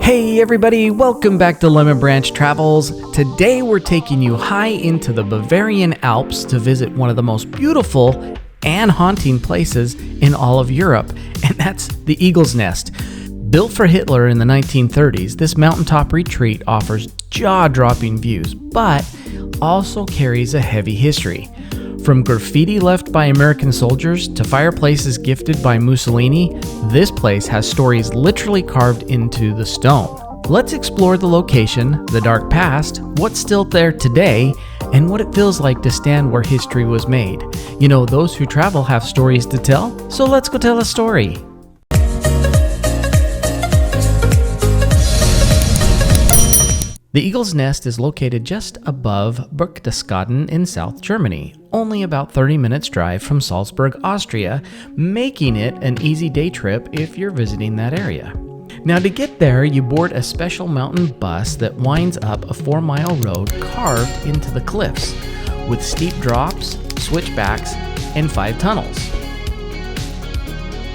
Hey everybody, welcome back to Lemon Branch Travels. Today we're taking you high into the Bavarian Alps to visit one of the most beautiful and haunting places in all of Europe, and that's the Eagle's Nest. Built for Hitler in the 1930s, this mountaintop retreat offers jaw-dropping views, but also carries a heavy history. From graffiti left by American soldiers to fireplaces gifted by Mussolini, this place has stories literally carved into the stone. Let's explore the location, the dark past, what's still there today, and what it feels like to stand where history was made. You know, those who travel have stories to tell, so let's go tell a story. The Eagle's Nest is located just above Berchtesgaden in South Germany, only about 30 minutes drive from Salzburg, Austria, making it an easy day trip if you're visiting that area. Now to get there, you board a special mountain bus that winds up a 4-mile road carved into the cliffs, with steep drops, switchbacks, and 5 tunnels.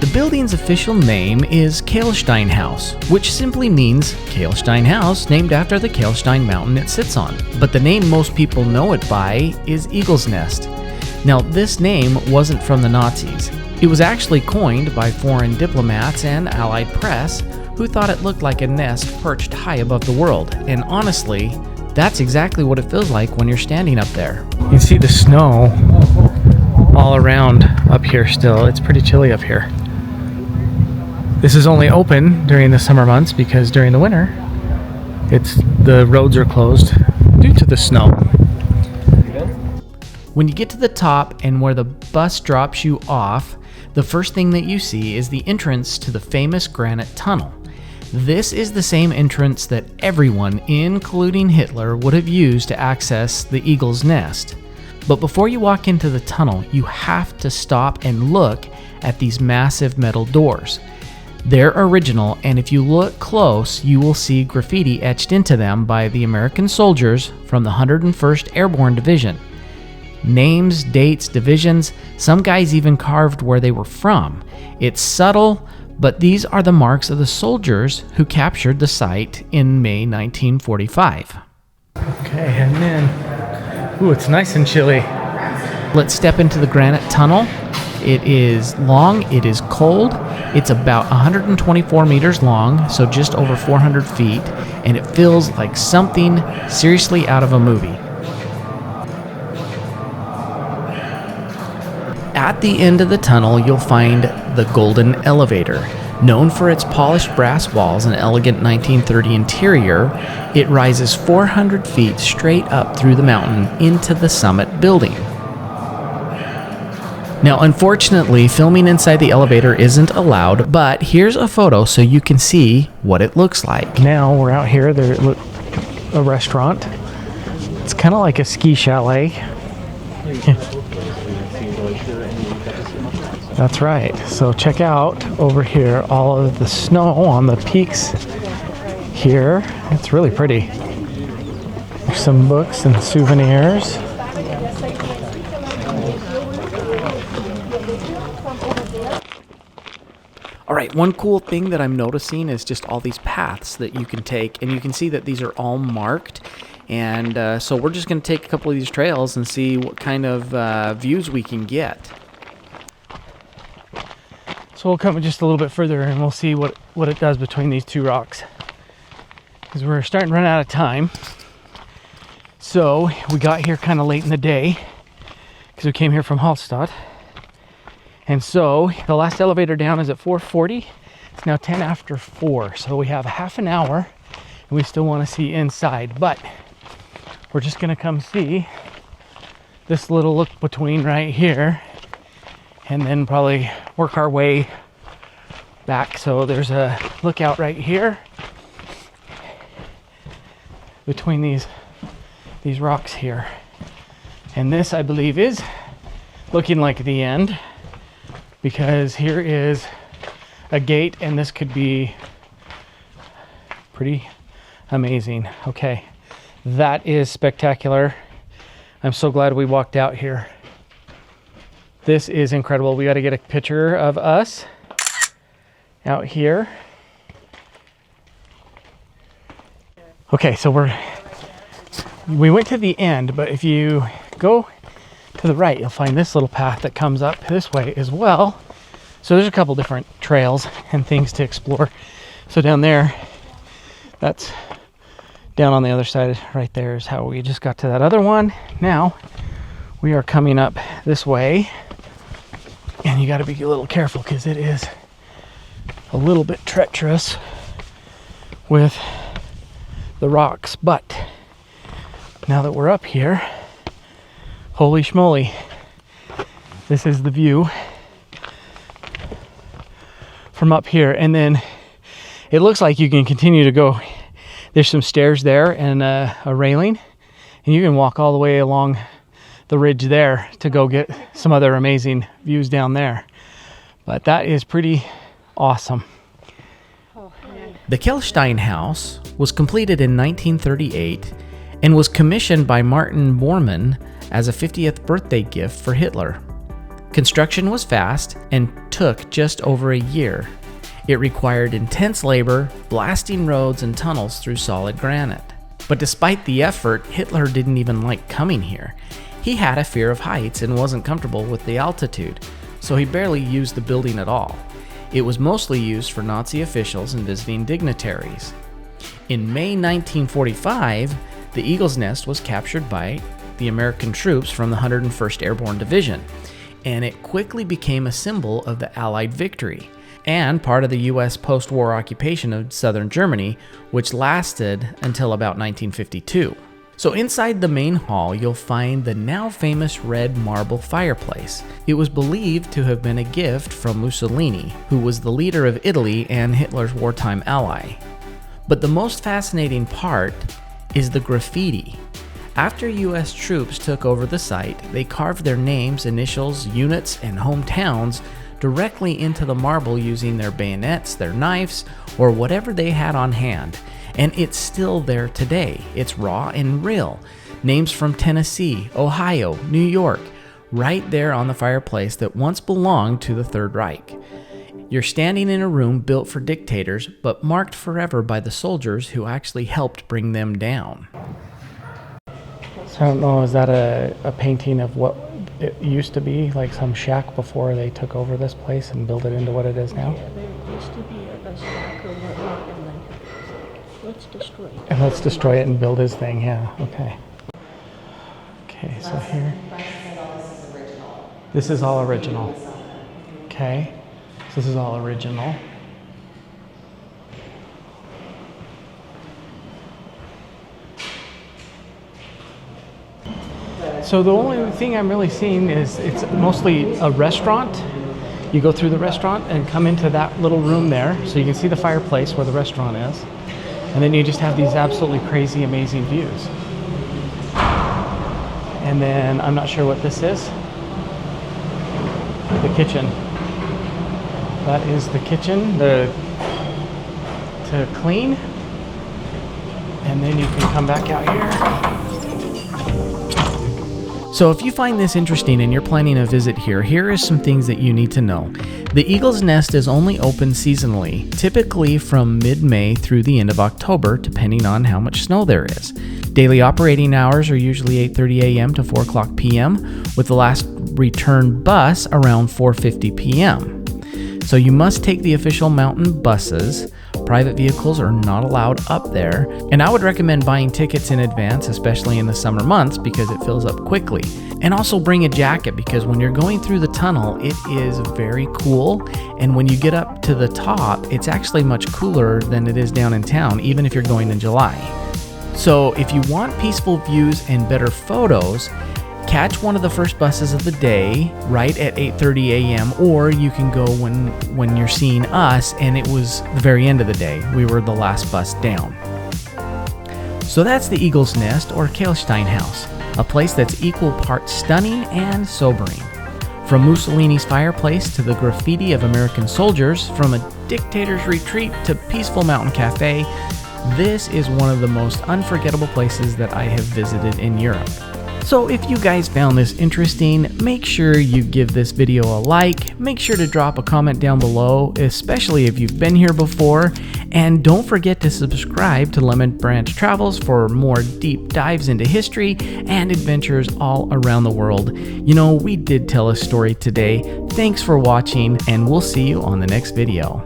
The building's official name is Kehlsteinhaus, which simply means Kehlsteinhaus, named after the Kehlstein mountain it sits on. But the name most people know it by is Eagle's Nest. Now, this name wasn't from the Nazis. It was actually coined by foreign diplomats and Allied press who thought it looked like a nest perched high above the world. And honestly, that's exactly what it feels like when you're standing up there. You can see the snow all around up here still. It's pretty chilly up here. This is only open during the summer months because during the winter, the roads are closed due to the snow. When you get to the top and where the bus drops you off, the first thing that you see is the entrance to the famous granite tunnel. This is the same entrance that everyone, including Hitler, would have used to access the Eagle's Nest. But before you walk into the tunnel, you have to stop and look at these massive metal doors. They're original, and if you look close, you will see graffiti etched into them by the American soldiers from the 101st Airborne Division. Names, dates, divisions, some guys even carved where they were from. It's subtle, but these are the marks of the soldiers who captured the site in May 1945. Okay, heading in. Ooh, it's nice and chilly. Let's step into the granite tunnel. It is long, it is cold, it's about 124 meters long, so just over 400 feet, and it feels like something seriously out of a movie. At the end of the tunnel, you'll find the Golden Elevator. Known for its polished brass walls and elegant 1930 interior, it rises 400 feet straight up through the mountain into the summit building. Now, unfortunately, filming inside the elevator isn't allowed, but here's a photo so you can see what it looks like. Now we're out here, there's a restaurant. It's kind of like a ski chalet. That's right. So check out over here all of the snow on the peaks here. It's really pretty. There's some books and souvenirs. All right, one cool thing that I'm noticing is just all these paths that you can take, and you can see that these are all marked. And so we're just going to take a couple of these trails and see what kind of views we can get. So we'll come just a little bit further and we'll see what it does between these two rocks. Because we're starting to run out of time. So we got here kind of late in the day because we came here from Hallstatt. And so the last elevator down is at 4:40. It's now 10 after 4. So we have half an hour and we still want to see inside. But we're just going to come see this little look between right here and then probably work our way back. So there's a lookout right here between these rocks here. And this, I believe, is looking like the end, because here is a gate and this could be pretty amazing. Okay, that is spectacular. I'm so glad we walked out here. This is incredible. We got to get a picture of us out here. Okay, so we went to the end, but if you go to the right, you'll find this little path that comes up this way as well. So there's a couple different trails and things to explore. So down there, that's down on the other side right there is how we just got to that other one. Now we are coming up this way, and you got to be a little careful because it is a little bit treacherous with the rocks. But now that we're up here, holy schmoly, this is the view from up here. And then it looks like you can continue to go. There's some stairs there and a railing, and you can walk all the way along the ridge there to go get some other amazing views down there. But that is pretty awesome. The Kehlsteinhaus was completed in 1938 and was commissioned by Martin Bormann as a 50th birthday gift for Hitler. Construction was fast and took just over a year. It required intense labor, blasting roads and tunnels through solid granite. But despite the effort, Hitler didn't even like coming here. He had a fear of heights and wasn't comfortable with the altitude, so he barely used the building at all. It was mostly used for Nazi officials and visiting dignitaries. In May 1945, the Eagle's Nest was captured by the American troops from the 101st Airborne Division, and it quickly became a symbol of the Allied victory and part of the U.S. post-war occupation of southern Germany, which lasted until about 1952. So inside the main hall, you'll find the now famous red marble fireplace. It was believed to have been a gift from Mussolini, who was the leader of Italy and Hitler's wartime ally. But the most fascinating part is the graffiti. After U.S. troops took over the site, they carved their names, initials, units, and hometowns directly into the marble using their bayonets, their knives, or whatever they had on hand. And it's still there today. It's raw and real. Names from Tennessee, Ohio, New York, right there on the fireplace that once belonged to the Third Reich. You're standing in a room built for dictators, but marked forever by the soldiers who actually helped bring them down. So I don't know, is that a painting of what it used to be, like some shack before they took over this place and built it into what it is now? Yeah, there used to be a shack or whatnot, and then let's destroy it. And let's destroy it and build his thing, yeah, okay. Okay, so here. This is all original. Okay, so this is all original. So the only thing I'm really seeing is it's mostly a restaurant. You go through the restaurant and come into that little room there, so you can see the fireplace where the restaurant is. And then you just have these absolutely crazy, amazing views. And then I'm not sure what this is. The kitchen. That is the kitchen to clean. And then you can come back out here. So if you find this interesting and you're planning a visit here, here are some things that you need to know. The Eagle's Nest is only open seasonally, typically from mid-May through the end of October, depending on how much snow there is. Daily operating hours are usually 8:30 a.m. to 4 o'clock p.m., with the last return bus around 4:50 p.m. So you must take the official mountain buses. Private vehicles are not allowed up there, and I would recommend buying tickets in advance, especially in the summer months, because it fills up quickly. And also bring a jacket, because when you're going through the tunnel, it is very cool, and when you get up to the top, it's actually much cooler than it is down in town, even if you're going in July. So if you want peaceful views and better photos, catch one of the first buses of the day right at 8:30 a.m. or you can go when you're seeing us and it was the very end of the day. We were the last bus down. So that's the Eagle's Nest, or Kehlsteinhaus, a place that's equal parts stunning and sobering. From Mussolini's fireplace to the graffiti of American soldiers, from a dictator's retreat to peaceful mountain cafe, this is one of the most unforgettable places that I have visited in Europe. So if you guys found this interesting, make sure you give this video a like, make sure to drop a comment down below, especially if you've been here before, and don't forget to subscribe to Lemon Branch Travels for more deep dives into history and adventures all around the world. You know, we did tell a story today. Thanks for watching, and we'll see you on the next video.